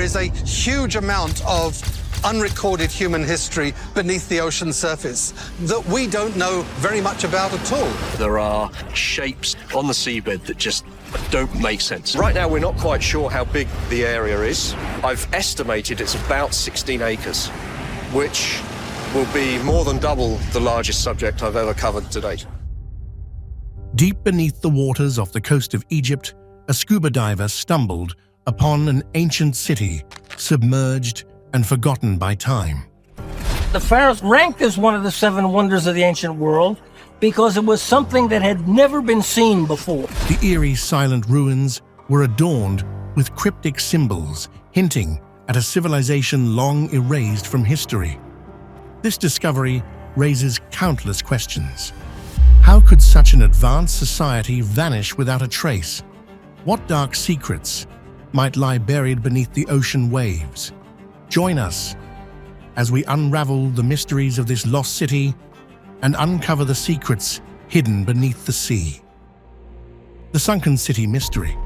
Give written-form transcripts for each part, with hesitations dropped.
is a huge amount of unrecorded human history beneath the ocean surface that we don't know very much about at all. There are shapes on the seabed that just don't make sense. Right now, we're not quite sure how big the area is. I've estimated it's about 16 acres, which will be more than double the largest subject I've ever covered to date. Deep beneath the waters off the coast of Egypt, a scuba diver stumbled upon an ancient city, submerged and forgotten by time. The Pharaohs ranked as one of the 7 wonders of the ancient world because it was something that had never been seen before. The eerie, silent ruins were adorned with cryptic symbols, hinting at a civilization long erased from history. This discovery raises countless questions. How could such an advanced society vanish without a trace? What dark secrets might lie buried beneath the ocean waves? Join us as we unravel the mysteries of this lost city and uncover the secrets hidden beneath the sea. The sunken city mystery.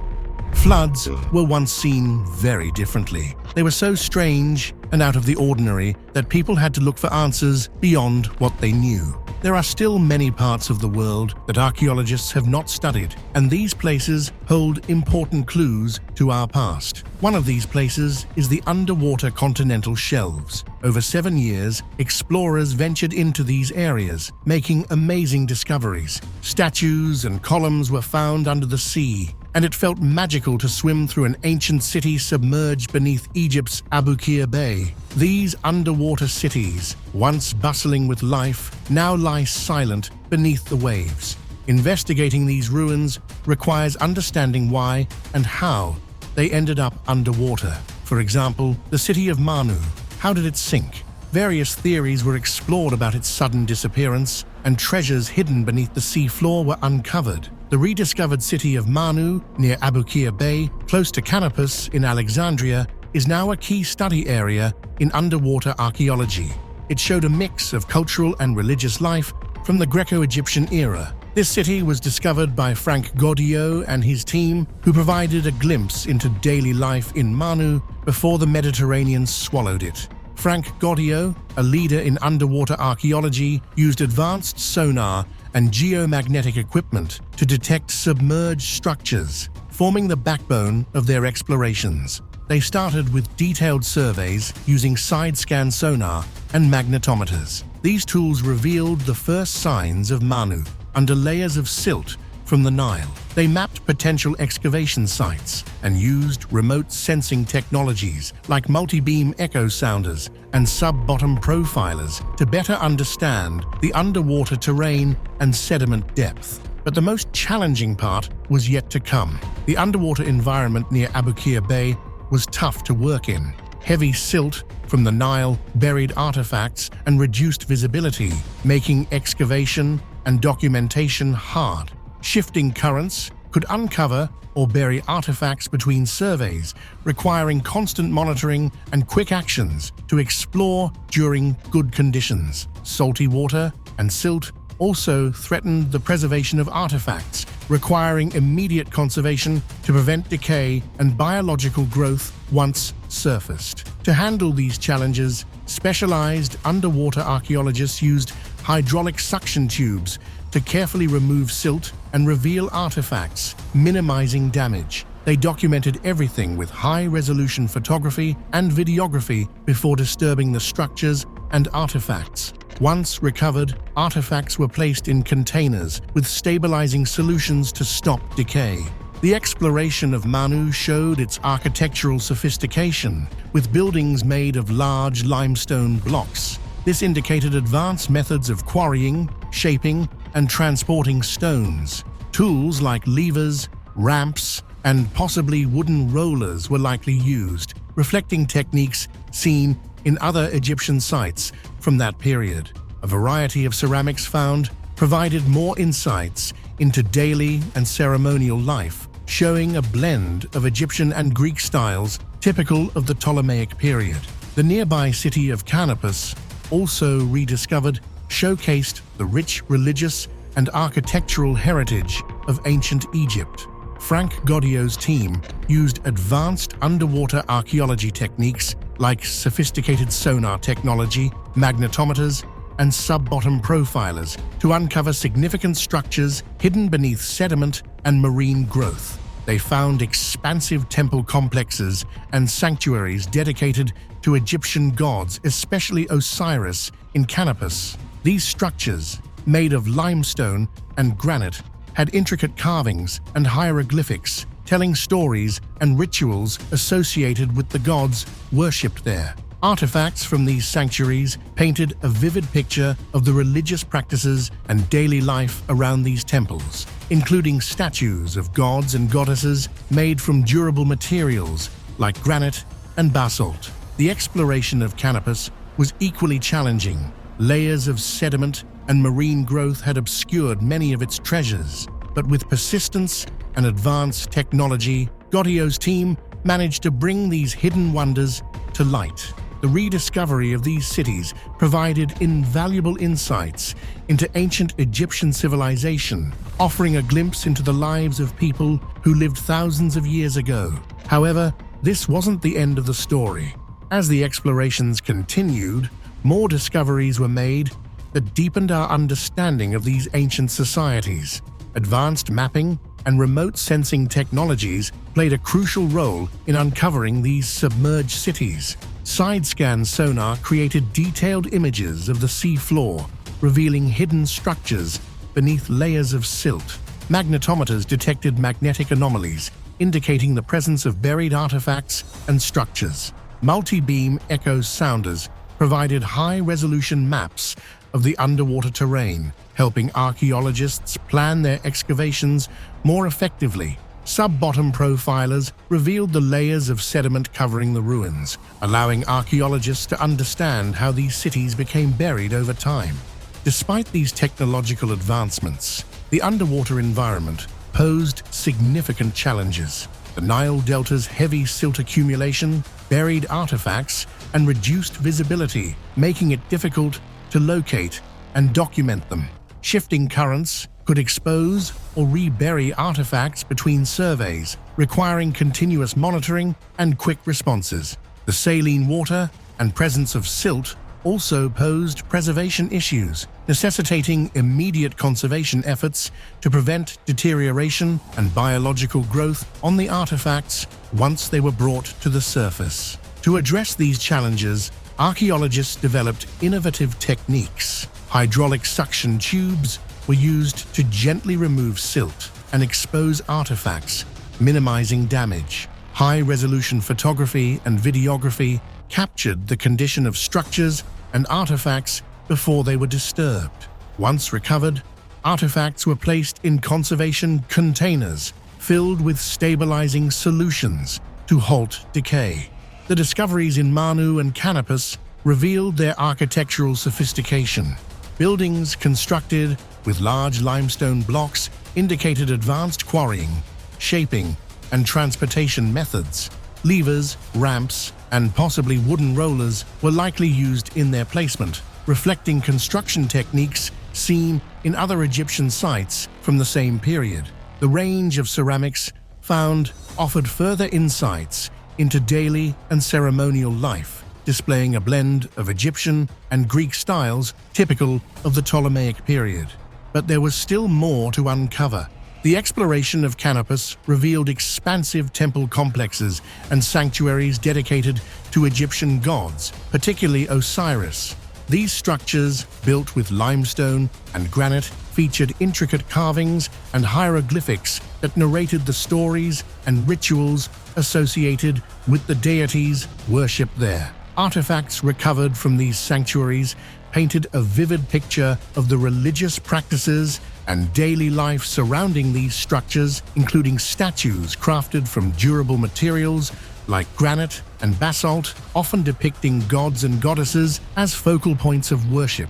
Floods were once seen very differently. They were so strange and out of the ordinary that people had to look for answers beyond what they knew. There are still many parts of the world that archaeologists have not studied, and these places hold important clues to our past. One of these places is the underwater continental shelves. Over 7 years, explorers ventured into these areas, making amazing discoveries. Statues and columns were found under the sea, and it felt magical to swim through an ancient city submerged beneath Egypt's Abu Qir Bay. These underwater cities, once bustling with life, now lie silent beneath the waves. Investigating these ruins requires understanding why and how they ended up underwater. For example, the city of Manu. How did it sink? Various theories were explored about its sudden disappearance, and treasures hidden beneath the sea floor were uncovered. The rediscovered city of Manu, near Abu Qir Bay, close to Canopus in Alexandria, is now a key study area in underwater archaeology. It showed a mix of cultural and religious life from the Greco-Egyptian era. This city was discovered by Frank Gaudiot and his team, who provided a glimpse into daily life in Manu before the Mediterranean swallowed it. Frank Gaudiot, a leader in underwater archaeology, used advanced sonar and geomagnetic equipment to detect submerged structures, forming the backbone of their explorations. They started with detailed surveys using side-scan sonar and magnetometers. These tools revealed the first signs of Manu under layers of silt from the Nile. They mapped potential excavation sites and used remote sensing technologies like multi-beam echo sounders and sub-bottom profilers to better understand the underwater terrain and sediment depth. But the most challenging part was yet to come. The underwater environment near Abu Qir Bay was tough to work in. Heavy silt from the Nile buried artifacts and reduced visibility, making excavation and documentation hard. Shifting currents could uncover or bury artifacts between surveys, requiring constant monitoring and quick actions to explore during good conditions. Salty water and silt also threatened the preservation of artifacts, requiring immediate conservation to prevent decay and biological growth once surfaced. To handle these challenges, specialized underwater archaeologists used hydraulic suction tubes to carefully remove silt and reveal artifacts, minimizing damage. They documented everything with high-resolution photography and videography before disturbing the structures and artifacts. Once recovered, artifacts were placed in containers with stabilizing solutions to stop decay. The exploration of Manu showed its architectural sophistication, with buildings made of large limestone blocks. This indicated advanced methods of quarrying, shaping, and transporting stones. Tools like levers, ramps, and possibly wooden rollers were likely used, reflecting techniques seen in other Egyptian sites from that period. A variety of ceramics found provided more insights into daily and ceremonial life, showing a blend of Egyptian and Greek styles typical of the Ptolemaic period. The nearby city of Canopus, also rediscovered, showcased the rich religious and architectural heritage of ancient Egypt. Frank Godio's team used advanced underwater archaeology techniques like sophisticated sonar technology, magnetometers, and sub-bottom profilers to uncover significant structures hidden beneath sediment and marine growth. They found expansive temple complexes and sanctuaries dedicated to Egyptian gods, especially Osiris in Canopus. These structures, made of limestone and granite, had intricate carvings and hieroglyphics telling stories and rituals associated with the gods worshipped there. Artifacts from these sanctuaries painted a vivid picture of the religious practices and daily life around these temples, including statues of gods and goddesses made from durable materials like granite and basalt. The exploration of Canopus was equally challenging. Layers of sediment and marine growth had obscured many of its treasures, but with persistence and advanced technology, Godio's team managed to bring these hidden wonders to light. The rediscovery of these cities provided invaluable insights into ancient Egyptian civilization, offering a glimpse into the lives of people who lived thousands of years ago. However, this wasn't the end of the story. As the explorations continued, more discoveries were made that deepened our understanding of these ancient societies. Advanced mapping and remote sensing technologies played a crucial role in uncovering these submerged cities. Side-scan sonar created detailed images of the sea floor, revealing hidden structures beneath layers of silt. Magnetometers detected magnetic anomalies, indicating the presence of buried artifacts and structures. Multi-beam echo sounders provided high-resolution maps of the underwater terrain, helping archaeologists plan their excavations more effectively. Sub-bottom profilers revealed the layers of sediment covering the ruins, allowing archaeologists to understand how these cities became buried over time. Despite these technological advancements, the underwater environment posed significant challenges. The Nile Delta's heavy silt accumulation, buried artifacts, and reduced visibility, making it difficult to locate and document them. Shifting currents could expose or rebury artifacts between surveys, requiring continuous monitoring and quick responses. The saline water and presence of silt also posed preservation issues, necessitating immediate conservation efforts to prevent deterioration and biological growth on the artifacts once they were brought to the surface. To address these challenges, archaeologists developed innovative techniques. Hydraulic suction tubes were used to gently remove silt and expose artifacts, minimizing damage. High-resolution photography and videography captured the condition of structures and artifacts before they were disturbed. Once recovered, artifacts were placed in conservation containers filled with stabilizing solutions to halt decay. The discoveries in Manu and Canopus revealed their architectural sophistication. Buildings constructed with large limestone blocks indicated advanced quarrying, shaping, and transportation methods. Levers, ramps, and possibly wooden rollers were likely used in their placement, reflecting construction techniques seen in other Egyptian sites from the same period. The range of ceramics found offered further insights into daily and ceremonial life, displaying a blend of Egyptian and Greek styles typical of the Ptolemaic period. But there was still more to uncover. The exploration of Canopus revealed expansive temple complexes and sanctuaries dedicated to Egyptian gods, particularly Osiris. These structures, built with limestone and granite, featured intricate carvings and hieroglyphics that narrated the stories and rituals associated with the deities worshipped there. Artifacts recovered from these sanctuaries painted a vivid picture of the religious practices and daily life surrounding these structures, including statues crafted from durable materials like granite and basalt, often depicting gods and goddesses as focal points of worship.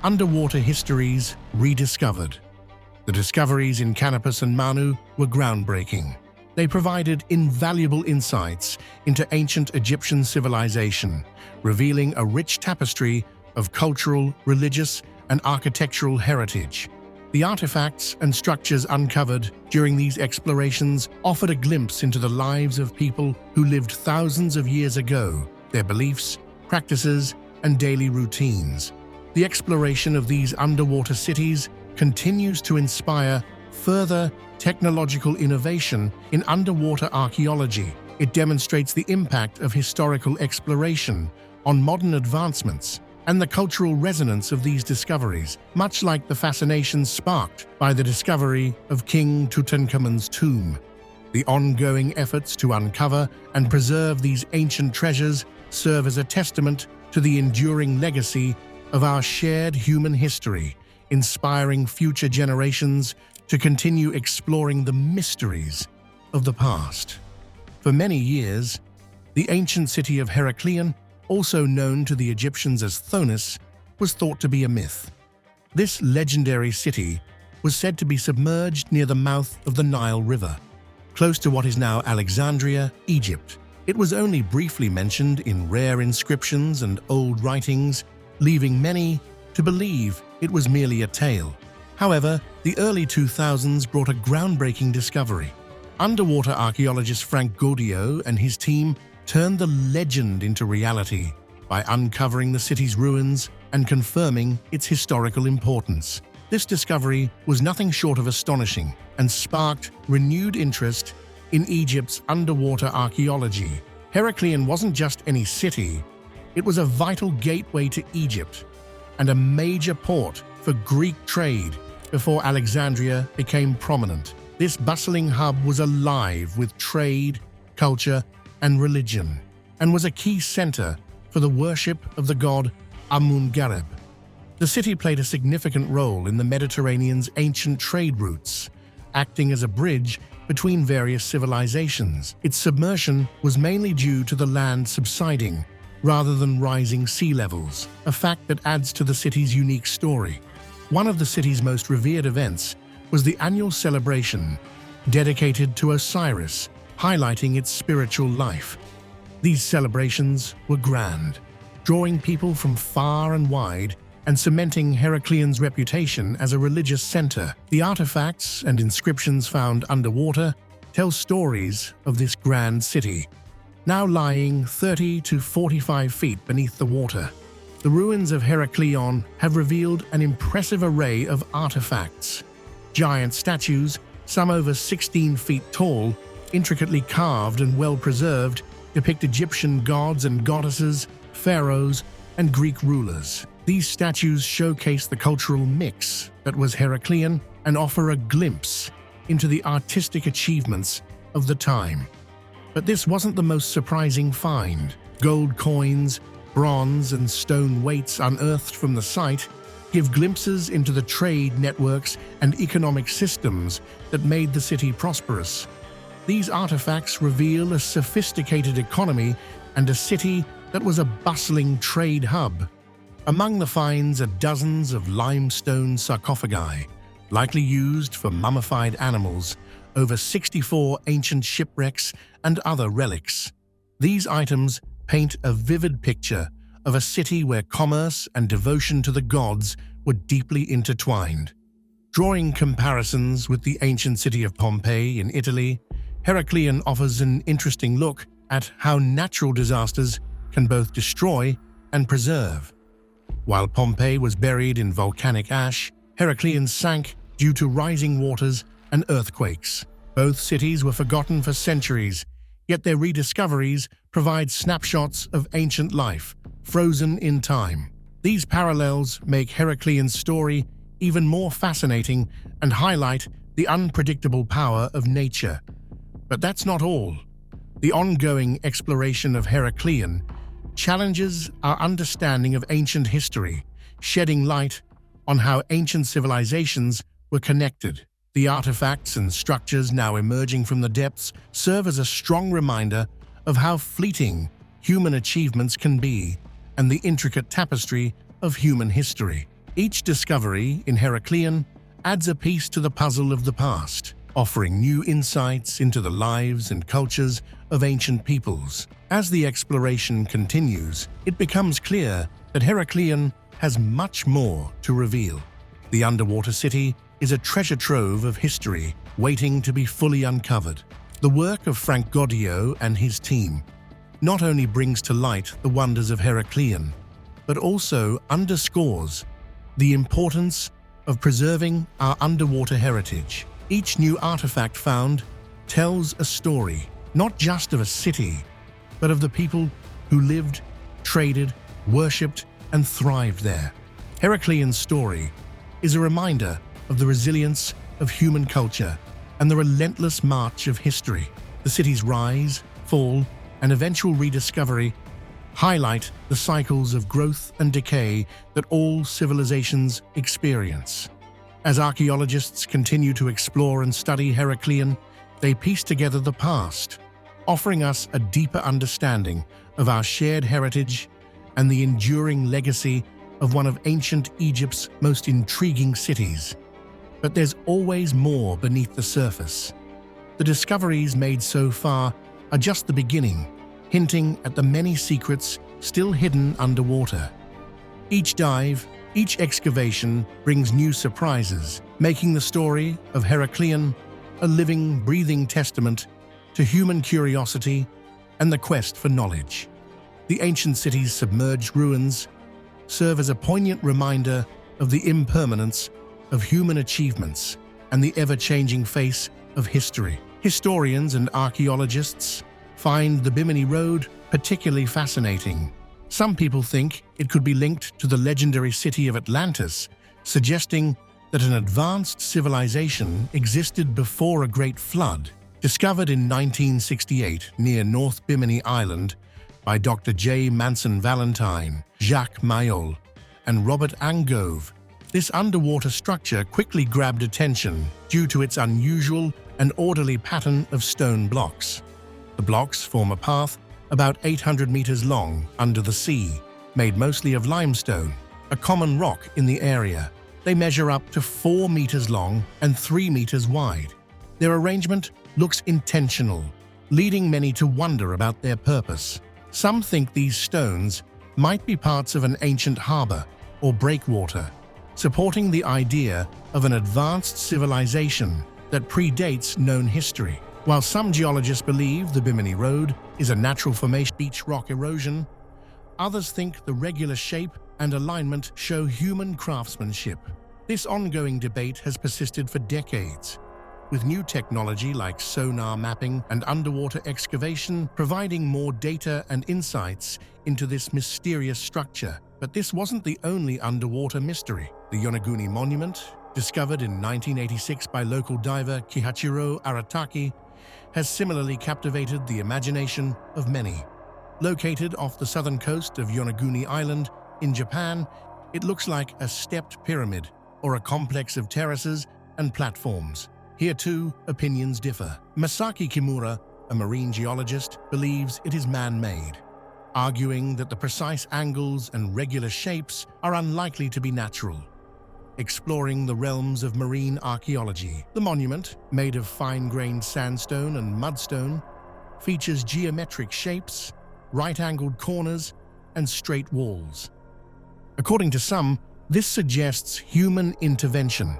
Underwater histories rediscovered. The discoveries in Canopus and Manu were groundbreaking. They provided invaluable insights into ancient Egyptian civilization, revealing a rich tapestry of cultural, religious, and architectural heritage. The artifacts and structures uncovered during these explorations offered a glimpse into the lives of people who lived thousands of years ago, their beliefs, practices, and daily routines. The exploration of these underwater cities continues to inspire further technological innovation in underwater archaeology. It demonstrates the impact of historical exploration on modern advancements and the cultural resonance of these discoveries, much like the fascination sparked by the discovery of King Tutankhamun's tomb. The ongoing efforts to uncover and preserve these ancient treasures serve as a testament to the enduring legacy of our shared human history, inspiring future generations to continue exploring the mysteries of the past. For many years, the ancient city of Heraklion, also known to the Egyptians as Thonis, was thought to be a myth. This legendary city was said to be submerged near the mouth of the Nile River, close to what is now Alexandria, Egypt. It was only briefly mentioned in rare inscriptions and old writings, leaving many to believe it was merely a tale. However, the early 2000s brought a groundbreaking discovery. Underwater archaeologist Frank Gaudio and his team turned the legend into reality by uncovering the city's ruins and confirming its historical importance. This discovery was nothing short of astonishing and sparked renewed interest in Egypt's underwater archaeology. Heraklion wasn't just any city, it was a vital gateway to Egypt and a major port for Greek trade before Alexandria became prominent. This bustling hub was alive with trade, culture, and religion, and was a key center for the worship of the god Amun-Gareb. The city played a significant role in the Mediterranean's ancient trade routes, acting as a bridge between various civilizations. Its submersion was mainly due to the land subsiding rather than rising sea levels, a fact that adds to the city's unique story. One of the city's most revered events was the annual celebration dedicated to Osiris, highlighting its spiritual life. These celebrations were grand, drawing people from far and wide and cementing Heraklion's reputation as a religious center. The artifacts and inscriptions found underwater tell stories of this grand city, now lying 30 to 45 feet beneath the water. The ruins of Heraklion have revealed an impressive array of artifacts. Giant statues, some over 16 feet tall, intricately carved and well-preserved, depict Egyptian gods and goddesses, pharaohs, and Greek rulers. These statues showcase the cultural mix that was Heraklion and offer a glimpse into the artistic achievements of the time. But this wasn't the most surprising find. Gold coins, bronze, and stone weights unearthed from the site give glimpses into the trade networks and economic systems that made the city prosperous. These artifacts reveal a sophisticated economy and a city that was a bustling trade hub. Among the finds are dozens of limestone sarcophagi, likely used for mummified animals, over 64 ancient shipwrecks, and other relics. These items paint a vivid picture of a city where commerce and devotion to the gods were deeply intertwined. Drawing comparisons with the ancient city of Pompeii in Italy, Heraklion offers an interesting look at how natural disasters can both destroy and preserve. While Pompeii was buried in volcanic ash, Heraklion sank due to rising waters and earthquakes. Both cities were forgotten for centuries, yet their rediscoveries provide snapshots of ancient life, frozen in time. These parallels make Heraklion's story even more fascinating and highlight the unpredictable power of nature. But that's not all. The ongoing exploration of Heraklion challenges our understanding of ancient history, shedding light on how ancient civilizations were connected. The artifacts and structures now emerging from the depths serve as a strong reminder of how fleeting human achievements can be and the intricate tapestry of human history. Each discovery in Heraklion adds a piece to the puzzle of the past, offering new insights into the lives and cultures of ancient peoples. As the exploration continues, it becomes clear that Heraklion has much more to reveal. The underwater city is a treasure trove of history waiting to be fully uncovered. The work of Frank Goddio and his team not only brings to light the wonders of Heracleion, but also underscores the importance of preserving our underwater heritage. Each new artifact found tells a story, not just of a city, but of the people who lived, traded, worshipped, and thrived there. Heracleion's story is a reminder of the resilience of human culture and the relentless march of history. The city's rise, fall, and eventual rediscovery highlight the cycles of growth and decay that all civilizations experience. As archaeologists continue to explore and study Heracleion, they piece together the past, offering us a deeper understanding of our shared heritage and the enduring legacy of one of ancient Egypt's most intriguing cities. But there's always more beneath the surface. The discoveries made so far are just the beginning, hinting at the many secrets still hidden underwater. Each dive, each excavation brings new surprises, making the story of Heracleion a living, breathing testament to human curiosity and the quest for knowledge. The ancient city's submerged ruins serve as a poignant reminder of the impermanence of human achievements and the ever-changing face of history. Historians and archaeologists find the Bimini Road particularly fascinating. Some people think it could be linked to the legendary city of Atlantis, suggesting that an advanced civilization existed before a great flood. Discovered in 1968 near North Bimini Island by Dr. J. Manson Valentine, Jacques Mayol, and Robert Angove, this underwater structure quickly grabbed attention due to its unusual and orderly pattern of stone blocks. The blocks form a path about 800 meters long under the sea, made mostly of limestone, a common rock in the area. They measure up to 4 meters long and 3 meters wide. Their arrangement looks intentional, leading many to wonder about their purpose. Some think these stones might be parts of an ancient harbor or breakwater, supporting the idea of an advanced civilization that predates known history. While some geologists believe the Bimini Road is a natural formation beach rock erosion, others think the regular shape and alignment show human craftsmanship. This ongoing debate has persisted for decades, with new technology like sonar mapping and underwater excavation providing more data and insights into this mysterious structure. But this wasn't the only underwater mystery. The Yonaguni Monument, discovered in 1986 by local diver Kihachiro Arataki, has similarly captivated the imagination of many. Located off the southern coast of Yonaguni Island in Japan, it looks like a stepped pyramid or a complex of terraces and platforms. Here too, opinions differ. Masaki Kimura, a marine geologist, believes it is man-made, arguing that the precise angles and regular shapes are unlikely to be natural. Exploring the realms of marine archaeology, the monument, made of fine-grained sandstone and mudstone, features geometric shapes, right-angled corners, and straight walls. According to some, this suggests human intervention.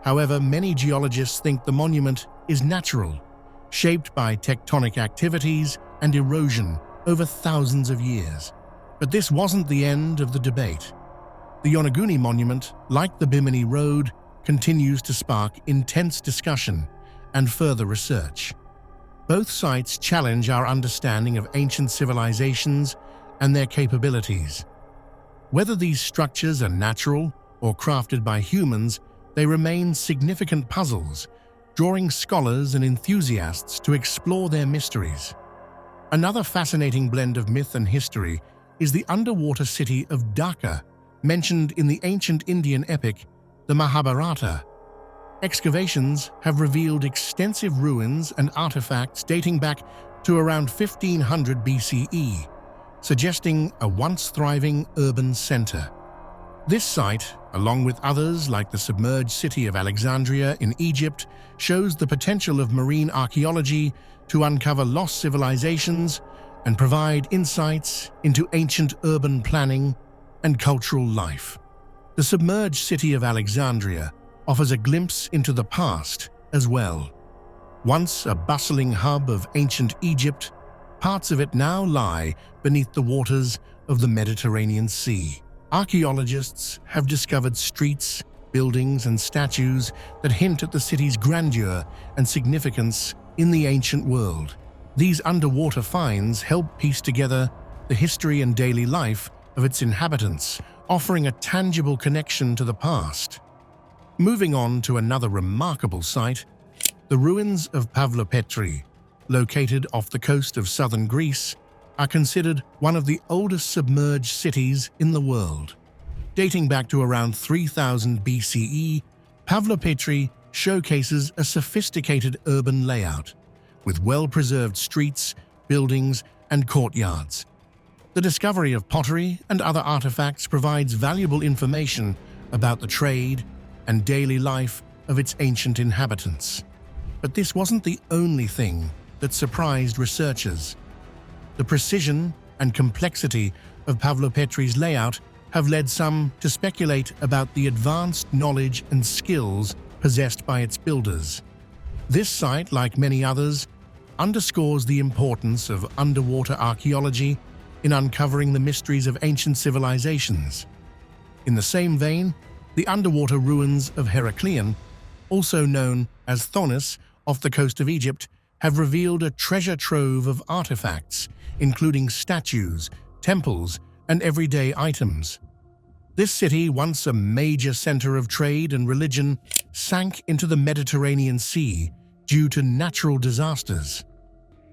However, many geologists think the monument is natural, shaped by tectonic activities and erosion over thousands of years. But this wasn't the end of the debate. The Yonaguni Monument, like the Bimini Road, continues to spark intense discussion and further research. Both sites challenge our understanding of ancient civilizations and their capabilities. Whether these structures are natural or crafted by humans, they remain significant puzzles, drawing scholars and enthusiasts to explore their mysteries. Another fascinating blend of myth and history is the underwater city of Dhaka, mentioned in the ancient Indian epic, the Mahabharata. Excavations have revealed extensive ruins and artifacts dating back to around 1500 BCE, suggesting a once-thriving urban center. This site, along with others like the submerged city of Alexandria in Egypt, shows the potential of marine archaeology to uncover lost civilizations and provide insights into ancient urban planning and cultural life. The submerged city of Alexandria offers a glimpse into the past as well. Once a bustling hub of ancient Egypt, parts of it now lie beneath the waters of the Mediterranean Sea. Archaeologists have discovered streets, buildings, and statues that hint at the city's grandeur and significance in the ancient world. These underwater finds help piece together the history and daily life of its inhabitants, offering a tangible connection to the past. Moving on to another remarkable site, the ruins of Pavlopetri, located off the coast of southern Greece, are considered one of the oldest submerged cities in the world. Dating back to around 3000 BCE, Pavlopetri showcases a sophisticated urban layout, with well-preserved streets, buildings, and courtyards. The discovery of pottery and other artifacts provides valuable information about the trade and daily life of its ancient inhabitants. But this wasn't the only thing that surprised researchers. The precision and complexity of Pavlopetri's layout have led some to speculate about the advanced knowledge and skills possessed by its builders. This site, like many others, underscores the importance of underwater archaeology in uncovering the mysteries of ancient civilizations. In the same vein, the underwater ruins of Heraklion, also known as Thonis, off the coast of Egypt, have revealed a treasure trove of artifacts, including statues, temples, and everyday items. This city, once a major center of trade and religion, sank into the Mediterranean Sea due to natural disasters.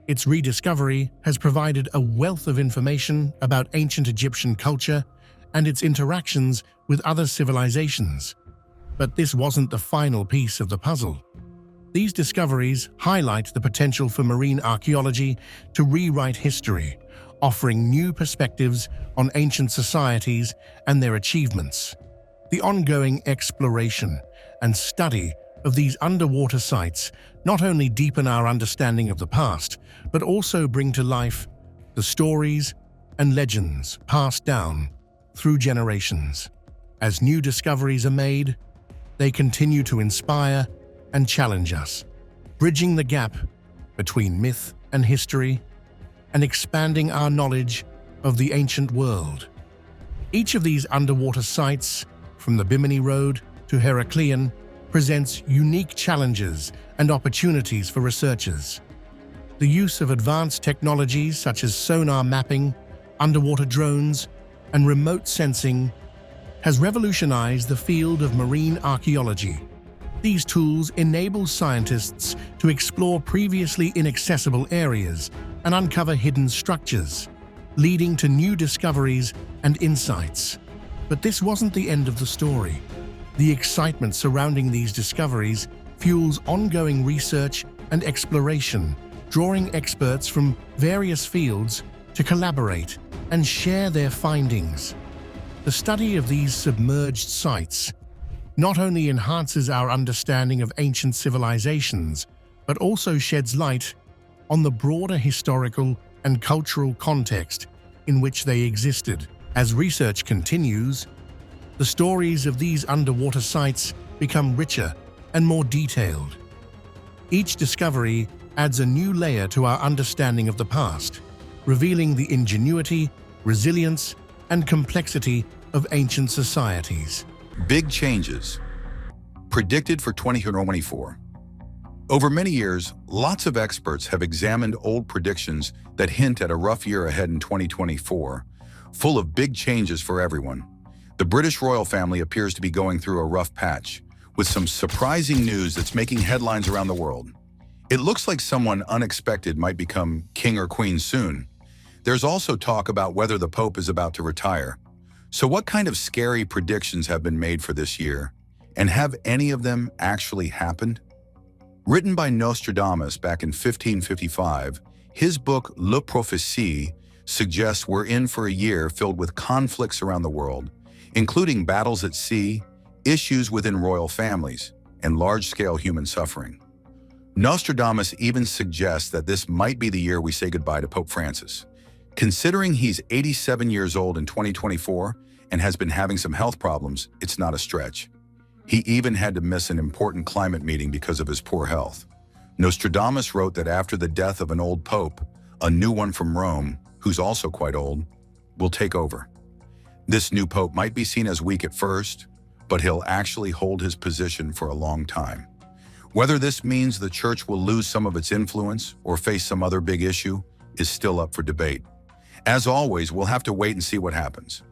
Its rediscovery has provided a wealth of information about ancient Egyptian culture and its interactions with other civilizations. But this wasn't the final piece of the puzzle. These discoveries highlight the potential for marine archaeology to rewrite history, offering new perspectives on ancient societies and their achievements. The ongoing exploration and study of these underwater sites not only deepen our understanding of the past, but also bring to life the stories and legends passed down through generations. As new discoveries are made, they continue to inspire and challenge us, bridging the gap between myth and history and expanding our knowledge of the ancient world. Each of these underwater sites, from the Bimini Road to Heraklion, presents unique challenges and opportunities for researchers. The use of advanced technologies such as sonar mapping, underwater drones, and remote sensing has revolutionized the field of marine archaeology. These tools enable scientists to explore previously inaccessible areas and uncover hidden structures, leading to new discoveries and insights. But this wasn't the end of the story. The excitement surrounding these discoveries fuels ongoing research and exploration, drawing experts from various fields to collaborate and share their findings. The study of these submerged sites not only enhances our understanding of ancient civilizations, but also sheds light on the broader historical and cultural context in which they existed. As research continues, the stories of these underwater sites become richer and more detailed. Each discovery adds a new layer to our understanding of the past, revealing the ingenuity, resilience, and complexity of ancient societies. Big changes predicted for 2024. Over many years, lots of experts have examined old predictions that hint at a rough year ahead in 2024, full of big changes for everyone. The British royal family appears to be going through a rough patch, with some surprising news that's making headlines around the world. It looks like someone unexpected might become king or queen soon. There's also talk about whether the Pope is about to retire. So what kind of scary predictions have been made for this year? And have any of them actually happened? Written by Nostradamus back in 1555, his book Le Prophétie suggests we're in for a year filled with conflicts around the world, including battles at sea, issues within royal families, and large-scale human suffering. Nostradamus even suggests that this might be the year we say goodbye to Pope Francis. Considering he's 87 years old in 2024 and has been having some health problems, it's not a stretch. He even had to miss an important climate meeting because of his poor health. Nostradamus wrote that after the death of an old pope, a new one from Rome, who's also quite old, will take over. This new pope might be seen as weak at first, but he'll actually hold his position for a long time. Whether this means the church will lose some of its influence or face some other big issue is still up for debate. As always, we'll have to wait and see what happens.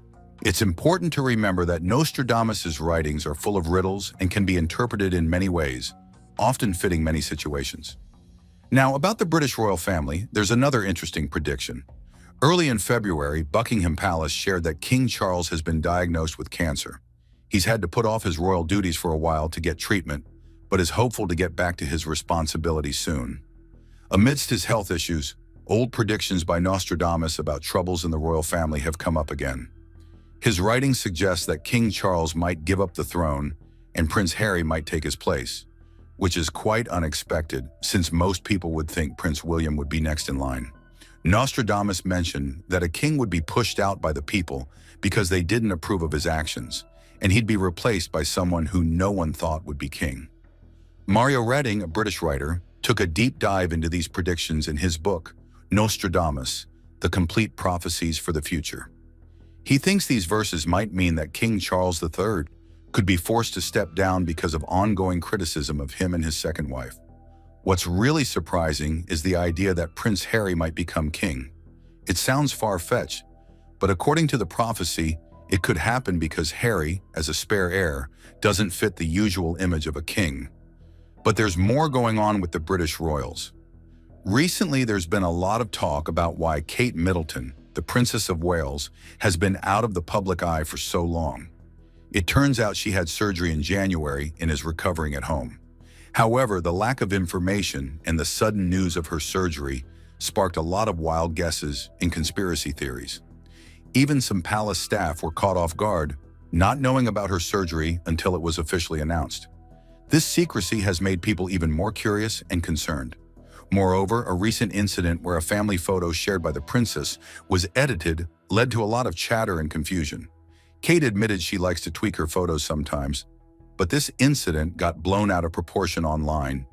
It's important to remember that Nostradamus' writings are full of riddles and can be interpreted in many ways, often fitting many situations. Now, about the British royal family, there's another interesting prediction. Early in February, Buckingham Palace shared that King Charles has been diagnosed with cancer. He's had to put off his royal duties for a while to get treatment, but is hopeful to get back to his responsibilities soon. Amidst his health issues, old predictions by Nostradamus about troubles in the royal family have come up again. His writings suggest that King Charles might give up the throne and Prince Harry might take his place, which is quite unexpected since most people would think Prince William would be next in line. Nostradamus mentioned that a king would be pushed out by the people because they didn't approve of his actions, and he'd be replaced by someone who no one thought would be king. Mario Redding, a British writer, took a deep dive into these predictions in his book, Nostradamus, The Complete Prophecies for the Future. He thinks these verses might mean that King Charles III could be forced to step down because of ongoing criticism of him and his second wife. What's really surprising is the idea that Prince Harry might become king. It sounds far-fetched, but according to the prophecy, it could happen because Harry, as a spare heir, doesn't fit the usual image of a king. But there's more going on with the British royals. Recently, there's been a lot of talk about why Kate Middleton, the Princess of Wales, has been out of the public eye for so long. It turns out she had surgery in January and is recovering at home. However, the lack of information and the sudden news of her surgery sparked a lot of wild guesses and conspiracy theories. Even some palace staff were caught off guard, not knowing about her surgery until it was officially announced. This secrecy has made people even more curious and concerned. Moreover, a recent incident where a family photo shared by the princess was edited led to a lot of chatter and confusion. Kate admitted she likes to tweak her photos sometimes, but this incident got blown out of proportion online,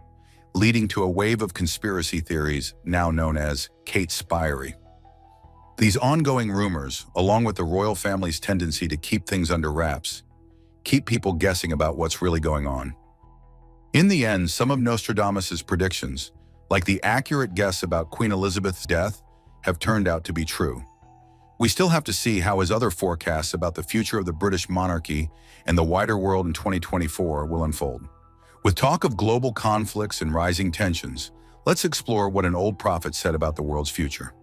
leading to a wave of conspiracy theories now known as Kate spyry. These ongoing rumors, along with the royal family's tendency to keep things under wraps, keep people guessing about what's really going on. In the end, some of Nostradamus' predictions, like the accurate guess about Queen Elizabeth's death, have turned out to be true. We still have to see how his other forecasts about the future of the British monarchy and the wider world in 2024 will unfold. With talk of global conflicts and rising tensions, let's explore what an old prophet said about the world's future.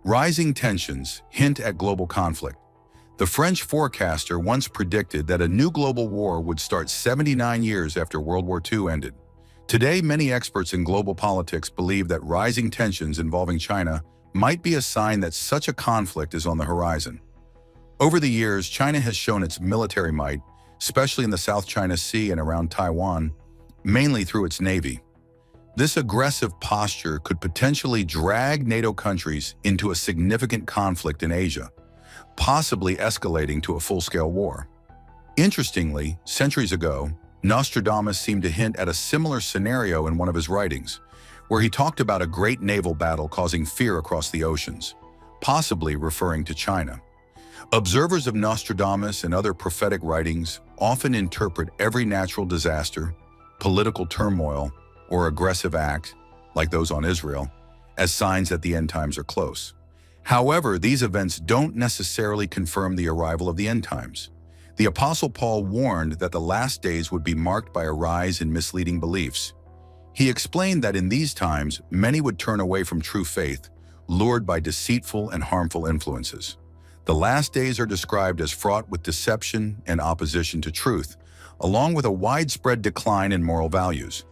Rising tensions hint at global conflict. The French forecaster once predicted that a new global war would start 79 years after World War II ended. Today, many experts in global politics believe that rising tensions involving China might be a sign that such a conflict is on the horizon. Over the years, China has shown its military might, especially in the South China Sea and around Taiwan, mainly through its navy. This aggressive posture could potentially drag NATO countries into a significant conflict in Asia, possibly escalating to a full-scale war. Interestingly, centuries ago, Nostradamus seemed to hint at a similar scenario in one of his writings, where he talked about a great naval battle causing fear across the oceans, possibly referring to China. Observers of Nostradamus and other prophetic writings often interpret every natural disaster, political turmoil, or aggressive act, like those on Israel, as signs that the end times are close. However, these events don't necessarily confirm the arrival of the end times. The Apostle Paul warned that the last days would be marked by a rise in misleading beliefs. He explained that in these times, many would turn away from true faith, lured by deceitful and harmful influences. The last days are described as fraught with deception and opposition to truth, along with a widespread decline in moral values.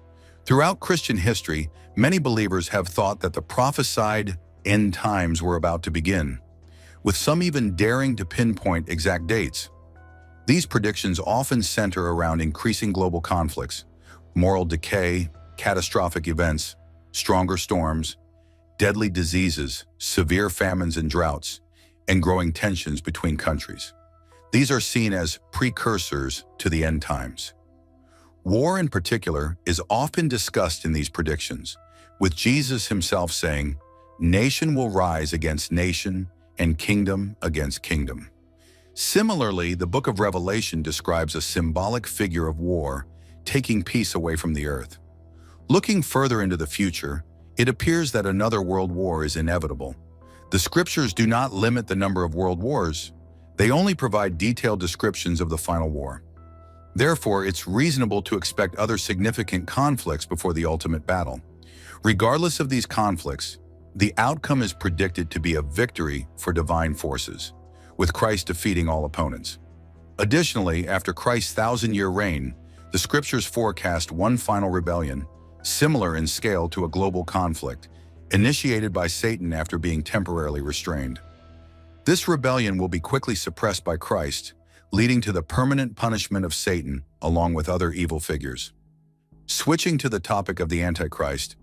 Throughout Christian history, many believers have thought that the prophesied end times were about to begin, with some even daring to pinpoint exact dates. These predictions often center around increasing global conflicts, moral decay, catastrophic events, stronger storms, deadly diseases, severe famines and droughts, and growing tensions between countries. These are seen as precursors to the end times. War in particular is often discussed in these predictions, with Jesus himself saying, "Nation will rise against nation and kingdom against kingdom." Similarly, the book of Revelation describes a symbolic figure of war taking peace away from the earth. Looking further into the future, it appears that another world war is inevitable. The scriptures do not limit the number of world wars. They only provide detailed descriptions of the final war. Therefore, it's reasonable to expect other significant conflicts before the ultimate battle. Regardless of these conflicts, the outcome is predicted to be a victory for divine forces, with Christ defeating all opponents. Additionally, after Christ's 1,000-year reign, the scriptures forecast one final rebellion, similar in scale to a global conflict, initiated by Satan after being temporarily restrained. This rebellion will be quickly suppressed by Christ, leading to the permanent punishment of Satan along with other evil figures. Switching to the topic of the Antichrist,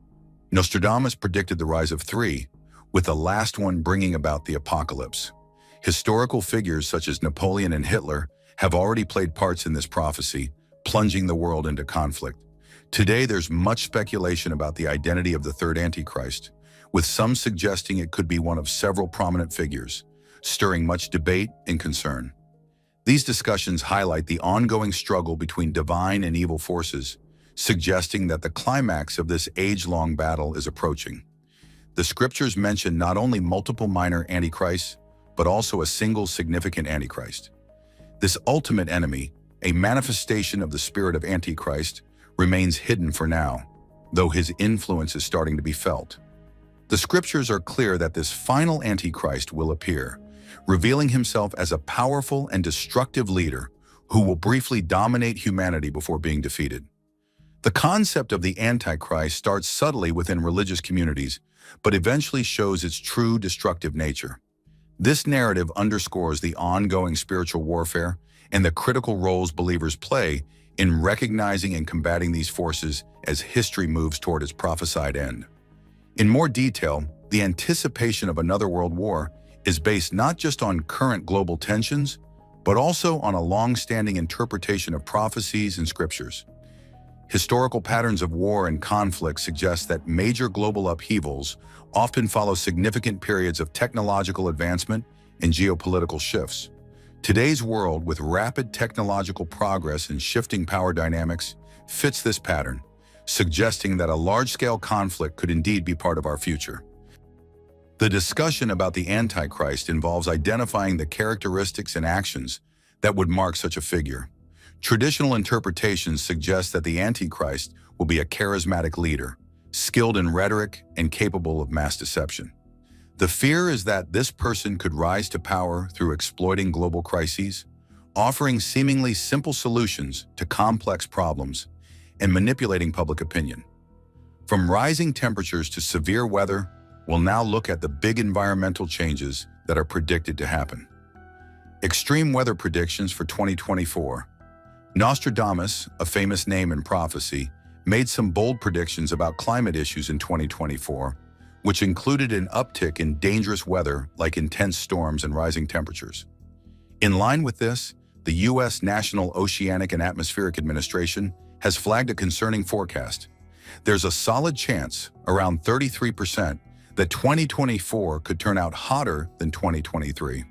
Nostradamus predicted the rise of three, with the last one bringing about the apocalypse. Historical figures such as Napoleon and Hitler have already played parts in this prophecy, plunging the world into conflict. Today, there's much speculation about the identity of the third Antichrist, with some suggesting it could be one of several prominent figures, stirring much debate and concern. These discussions highlight the ongoing struggle between divine and evil forces, suggesting that the climax of this age-long battle is approaching. The scriptures mention not only multiple minor antichrists, but also a single significant Antichrist. This ultimate enemy, a manifestation of the spirit of Antichrist, remains hidden for now, though his influence is starting to be felt. The scriptures are clear that this final Antichrist will appear, revealing himself as a powerful and destructive leader who will briefly dominate humanity before being defeated. The concept of the Antichrist starts subtly within religious communities, but eventually shows its true destructive nature. This narrative underscores the ongoing spiritual warfare and the critical roles believers play in recognizing and combating these forces as history moves toward its prophesied end. In more detail, the anticipation of another world war is based not just on current global tensions, but also on a long-standing interpretation of prophecies and scriptures. Historical patterns of war and conflict suggest that major global upheavals often follow significant periods of technological advancement and geopolitical shifts. Today's world, with rapid technological progress and shifting power dynamics, fits this pattern, suggesting that a large-scale conflict could indeed be part of our future. The discussion about the Antichrist involves identifying the characteristics and actions that would mark such a figure. Traditional interpretations suggest that the Antichrist will be a charismatic leader, skilled in rhetoric and capable of mass deception. The fear is that this person could rise to power through exploiting global crises, offering seemingly simple solutions to complex problems, and manipulating public opinion. From rising temperatures to severe weather, we'll now look at the big environmental changes that are predicted to happen. Extreme weather predictions for 2024. Nostradamus, a famous name in prophecy, made some bold predictions about climate issues in 2024, which included an uptick in dangerous weather like intense storms and rising temperatures. In line with this, the U.S. National Oceanic and Atmospheric Administration has flagged a concerning forecast. There's a solid chance, around 33%, that 2024 could turn out hotter than 2023.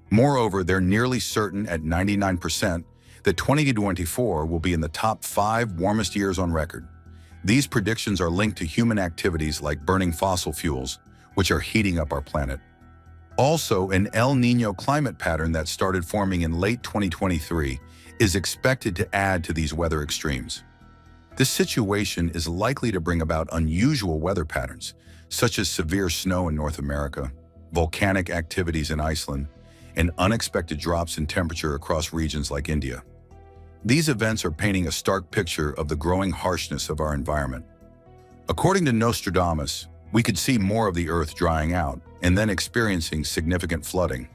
Moreover, they're nearly certain at 99% that 2024 will be in the top 5 warmest years on record. These predictions are linked to human activities like burning fossil fuels, which are heating up our planet. Also, an El Niño climate pattern that started forming in late 2023 is expected to add to these weather extremes. This situation is likely to bring about unusual weather patterns, such as severe snow in North America, volcanic activities in Iceland, and unexpected drops in temperature across regions like India. These events are painting a stark picture of the growing harshness of our environment. According to Nostradamus, we could see more of the Earth drying out and then experiencing significant flooding.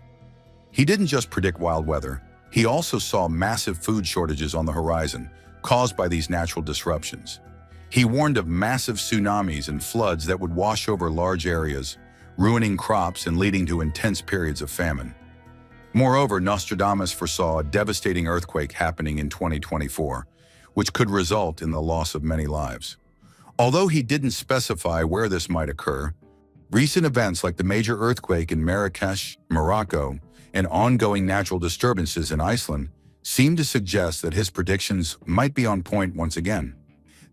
He didn't just predict wild weather, he also saw massive food shortages on the horizon caused by these natural disruptions. He warned of massive tsunamis and floods that would wash over large areas, ruining crops and leading to intense periods of famine. Moreover, Nostradamus foresaw a devastating earthquake happening in 2024, which could result in the loss of many lives. Although he didn't specify where this might occur, recent events like the major earthquake in Marrakesh, Morocco, and ongoing natural disturbances in Iceland seem to suggest that his predictions might be on point once again.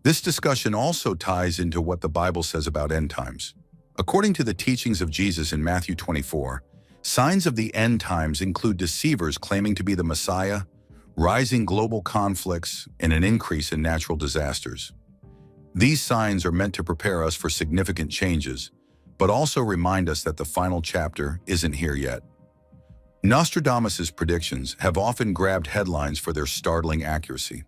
This discussion also ties into what the Bible says about end times. According to the teachings of Jesus in Matthew 24, signs of the end times include deceivers claiming to be the Messiah, rising global conflicts, and an increase in natural disasters. These signs are meant to prepare us for significant changes, but also remind us that the final chapter isn't here yet. Nostradamus' predictions have often grabbed headlines for their startling accuracy.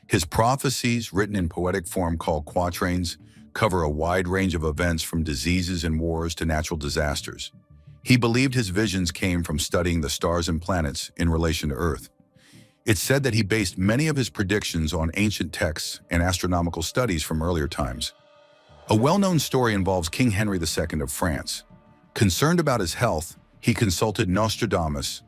His prophecies, written in poetic form called quatrains, cover a wide range of events from diseases and wars to natural disasters. He believed his visions came from studying the stars and planets in relation to Earth. It's said that he based many of his predictions on ancient texts and astronomical studies from earlier times. A well-known story involves King Henry II of France. Concerned about his health, he consulted Nostradamus.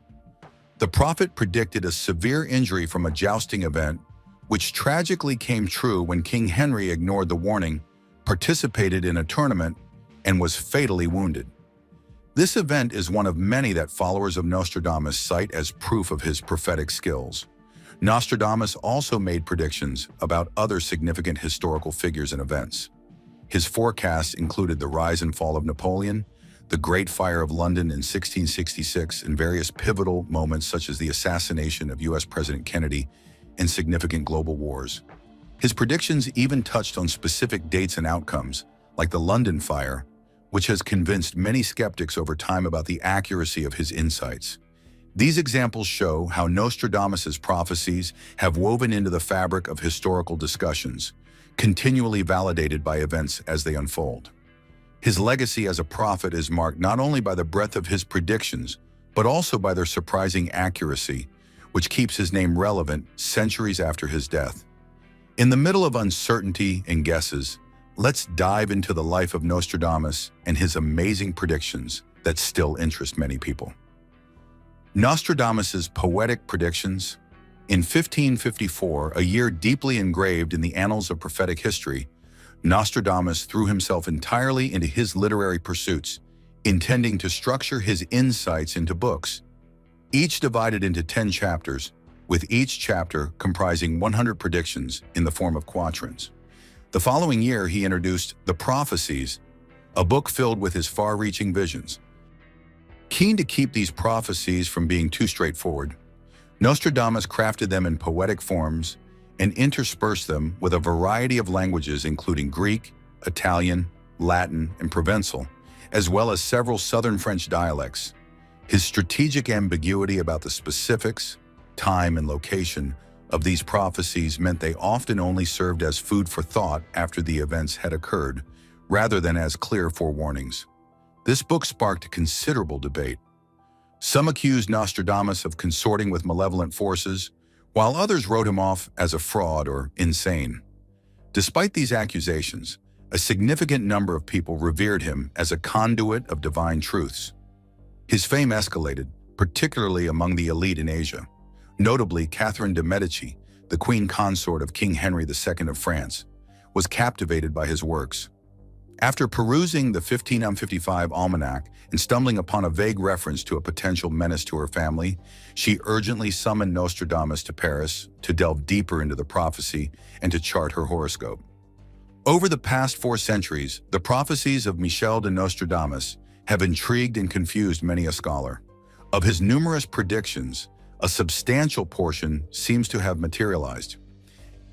The prophet predicted a severe injury from a jousting event, which tragically came true when King Henry ignored the warning, participated in a tournament, and was fatally wounded. This event is one of many that followers of Nostradamus cite as proof of his prophetic skills. Nostradamus also made predictions about other significant historical figures and events. His forecasts included the rise and fall of Napoleon, the Great Fire of London in 1666, and various pivotal moments such as the assassination of U.S. President Kennedy and significant global wars. His predictions even touched on specific dates and outcomes, like the London Fire, which has convinced many skeptics over time about the accuracy of his insights. These examples show how Nostradamus' prophecies have woven into the fabric of historical discussions, continually validated by events as they unfold. His legacy as a prophet is marked not only by the breadth of his predictions, but also by their surprising accuracy, which keeps his name relevant centuries after his death. In the middle of uncertainty and guesses, let's dive into the life of Nostradamus and his amazing predictions that still interest many people. Nostradamus' poetic predictions. In 1554, a year deeply engraved in the annals of prophetic history, Nostradamus threw himself entirely into his literary pursuits, intending to structure his insights into books, each divided into 10 chapters, with each chapter comprising 100 predictions in the form of quatrains. The following year, he introduced The Prophecies, a book filled with his far-reaching visions. Keen to keep these prophecies from being too straightforward, Nostradamus crafted them in poetic forms and interspersed them with a variety of languages including Greek, Italian, Latin, and Provençal, as well as several southern French dialects. His strategic ambiguity about the specifics, time, and location of these prophecies meant they often only served as food for thought after the events had occurred, rather than as clear forewarnings. This book sparked considerable debate. Some accused Nostradamus of consorting with malevolent forces, while others wrote him off as a fraud or insane. Despite these accusations, a significant number of people revered him as a conduit of divine truths. His fame escalated, particularly among the elite in Asia. Notably, Catherine de' Medici, the queen consort of King Henry II of France, was captivated by his works. After perusing the 1555 almanac and stumbling upon a vague reference to a potential menace to her family, she urgently summoned Nostradamus to Paris to delve deeper into the prophecy and to chart her horoscope. Over the past 4 centuries, the prophecies of Michel de Nostradamus have intrigued and confused many a scholar. Of his numerous predictions, a substantial portion seems to have materialized.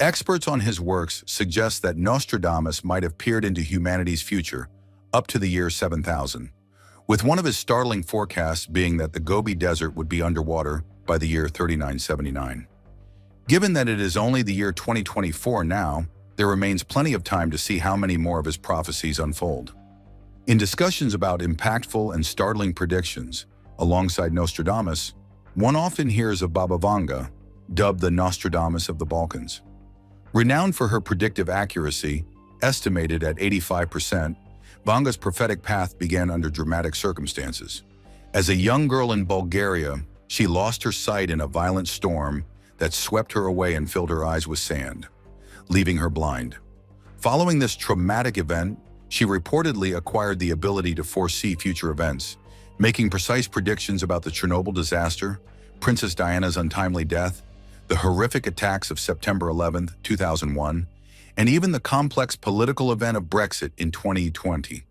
Experts on his works suggest that Nostradamus might have peered into humanity's future up to the year 7000, with one of his startling forecasts being that the Gobi Desert would be underwater by the year 3979. Given that it is only the year 2024 now, there remains plenty of time to see how many more of his prophecies unfold. In discussions about impactful and startling predictions, alongside Nostradamus, one often hears of Baba Vanga, dubbed the Nostradamus of the Balkans. Renowned for her predictive accuracy, estimated at 85%, Vanga's prophetic path began under dramatic circumstances. As a young girl in Bulgaria, she lost her sight in a violent storm that swept her away and filled her eyes with sand, leaving her blind. Following this traumatic event, she reportedly acquired the ability to foresee future events, making precise predictions about the Chernobyl disaster, Princess Diana's untimely death, the horrific attacks of September 11, 2001, and even the complex political event of Brexit in 2020.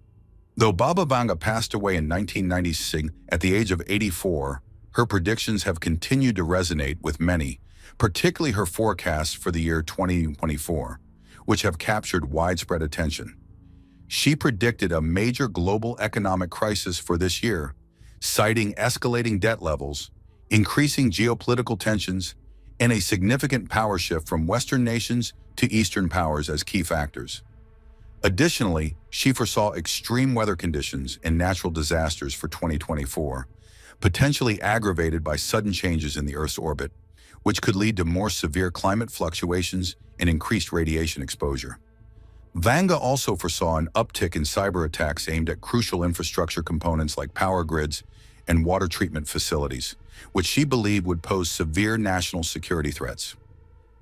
Though Baba Vanga passed away in 1996 at the age of 84, her predictions have continued to resonate with many, particularly her forecasts for the year 2024, which have captured widespread attention. She predicted a major global economic crisis for this year, citing escalating debt levels, increasing geopolitical tensions, and a significant power shift from Western nations to Eastern powers as key factors. Additionally, she foresaw extreme weather conditions and natural disasters for 2024, potentially aggravated by sudden changes in the Earth's orbit, which could lead to more severe climate fluctuations and increased radiation exposure. Vanga also foresaw an uptick in cyber attacks aimed at crucial infrastructure components like power grids and water treatment facilities, which she believed would pose severe national security threats.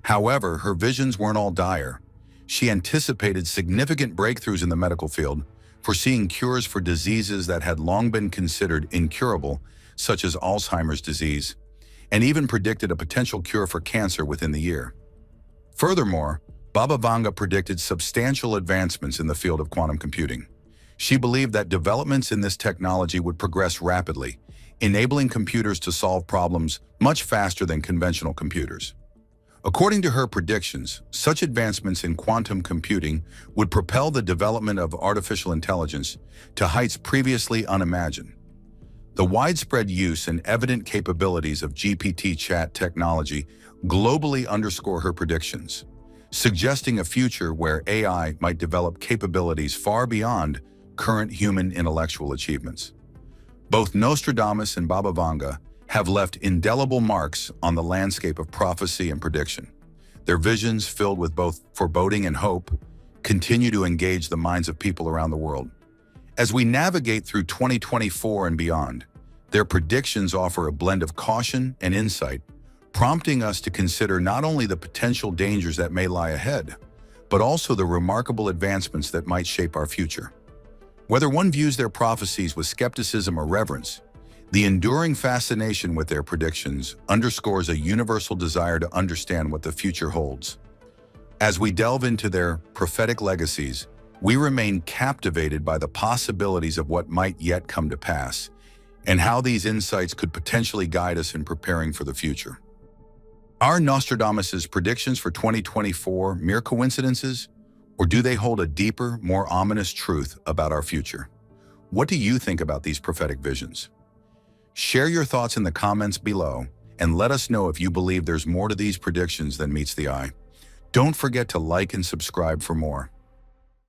However, her visions weren't all dire. She anticipated significant breakthroughs in the medical field, foreseeing cures for diseases that had long been considered incurable, such as Alzheimer's disease, and even predicted a potential cure for cancer within the year. Furthermore, Baba Vanga predicted substantial advancements in the field of quantum computing. She believed that developments in this technology would progress rapidly, enabling computers to solve problems much faster than conventional computers. According to her predictions, such advancements in quantum computing would propel the development of artificial intelligence to heights previously unimagined. The widespread use and evident capabilities of GPT chat technology globally underscore her predictions, suggesting a future where AI might develop capabilities far beyond current human intellectual achievements. Both Nostradamus and Baba Vanga have left indelible marks on the landscape of prophecy and prediction. Their visions, filled with both foreboding and hope, continue to engage the minds of people around the world. As we navigate through 2024 and beyond, their predictions offer a blend of caution and insight, prompting us to consider not only the potential dangers that may lie ahead, but also the remarkable advancements that might shape our future. Whether one views their prophecies with skepticism or reverence, the enduring fascination with their predictions underscores a universal desire to understand what the future holds. As we delve into their prophetic legacies, we remain captivated by the possibilities of what might yet come to pass, and how these insights could potentially guide us in preparing for the future. Are Nostradamus' predictions for 2024 mere coincidences, or do they hold a deeper, more ominous truth about our future? What do you think about these prophetic visions? Share your thoughts in the comments below, and let us know if you believe there's more to these predictions than meets the eye. Don't forget to like and subscribe for more.